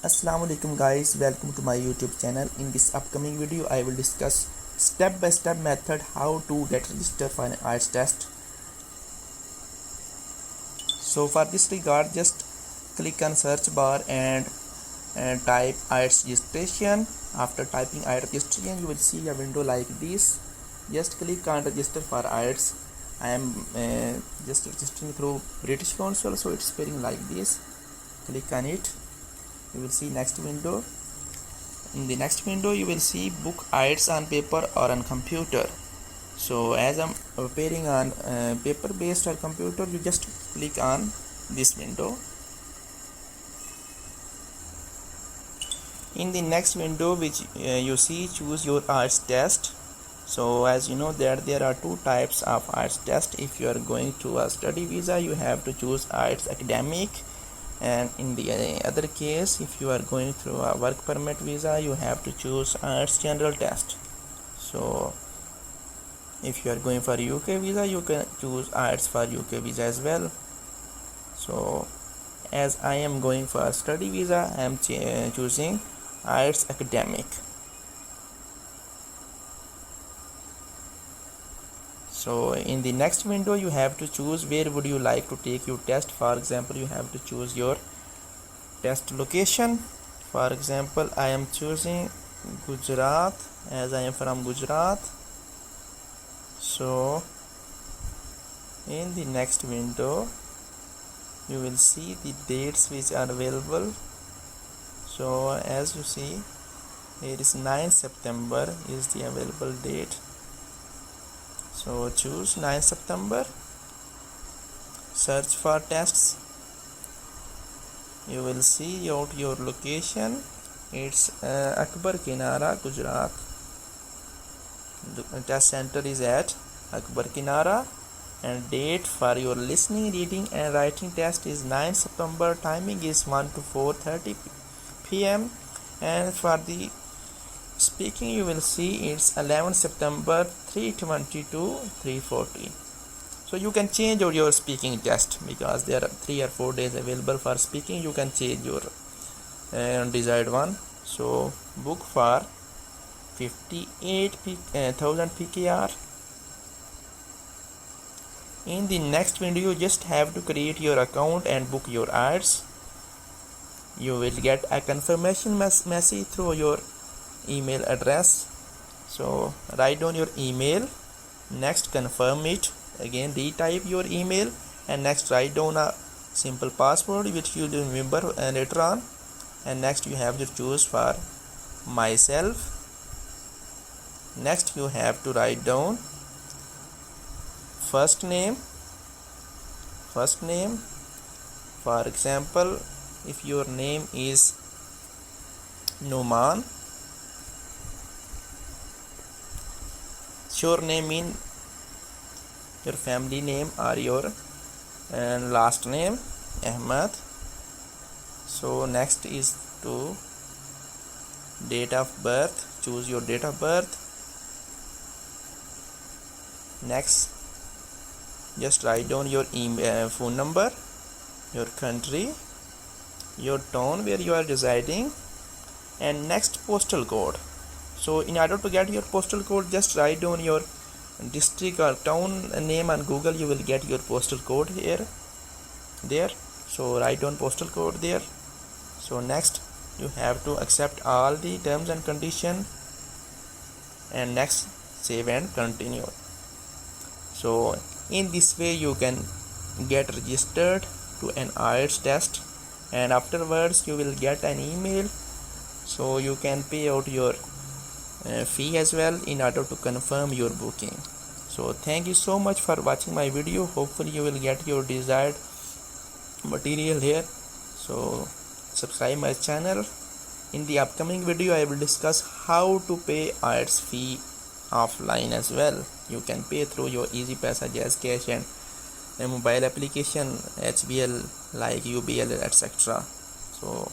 Assalamu alaikum guys, welcome to my YouTube channel. In this upcoming video I will discuss step by step method how to get registered for an IELTS test. So for this regard, just click on search bar and type IELTS registration. After typing IELTS registration, you will see a window like this. Just click on register for IELTS. I am just registering through British Council, so it's appearing like this. Click on it. You will see next window. In the next window you will see book IELTS on paper or on computer. So as I'm preparing on paper based or computer, you just click on this window. In the next window, which you see, choose your IELTS test. So as you know that there are two types of IELTS test. If you are going to a study visa, you have to choose IELTS academic, and in the other case, if you are going through a work permit visa, you have to choose IELTS general test. So if you are going for UK visa, you can choose IELTS for UK visa as well. So as I am going for study visa, I am choosing IELTS academic. So in the next window you have to choose where would you like to take your test. For example, you have to choose your test location. For example, I am choosing Gujarat, as I am from Gujarat. So in the next window you will see the dates which are available. So as you see, here is 9 September is the available date. So choose 9 September. Search for tests. You will see out your location. It's Akbar Kinara, Gujarat. The test center is at Akbar Kinara, and date for your listening, reading and writing test is 9 September. Timing is 1 to 4:30 p.m. and for the speaking you will see it's 11 September 3:20 to 3:40. So you can change your speaking test because there are 3 or 4 days available for speaking. You can change your desired one. So book for 58,000 PKR. In the next window you just have to create your account and book your IELTS. You will get a confirmation message through your email address. So write down your email, next confirm it, again retype your email, and next write down a simple password which you will remember later on, and next you have to choose for myself. Next you have to write down first name. For example, if your name is Numan, your name in your family name or your last name Ahmad. So next is to date of birth. Choose your date of birth. Next just write down your email, phone number, your country, your town where you are residing, and next postal code. So in order to get your postal code, just write down your district or town name on Google. You will get your postal code there. So write down postal code there. So next you have to accept all the terms and conditions, and next save and continue. So in this way you can get registered to an IELTS test, and afterwards you will get an email, so you can pay out your fee as well in order to confirm your booking. So thank you so much for watching my video. Hopefully you will get your desired material here. So subscribe my channel. In the upcoming video I will discuss how to pay IELTS fee offline as well. You can pay through your easy passage as cash and a mobile application HBL like UBL etc. So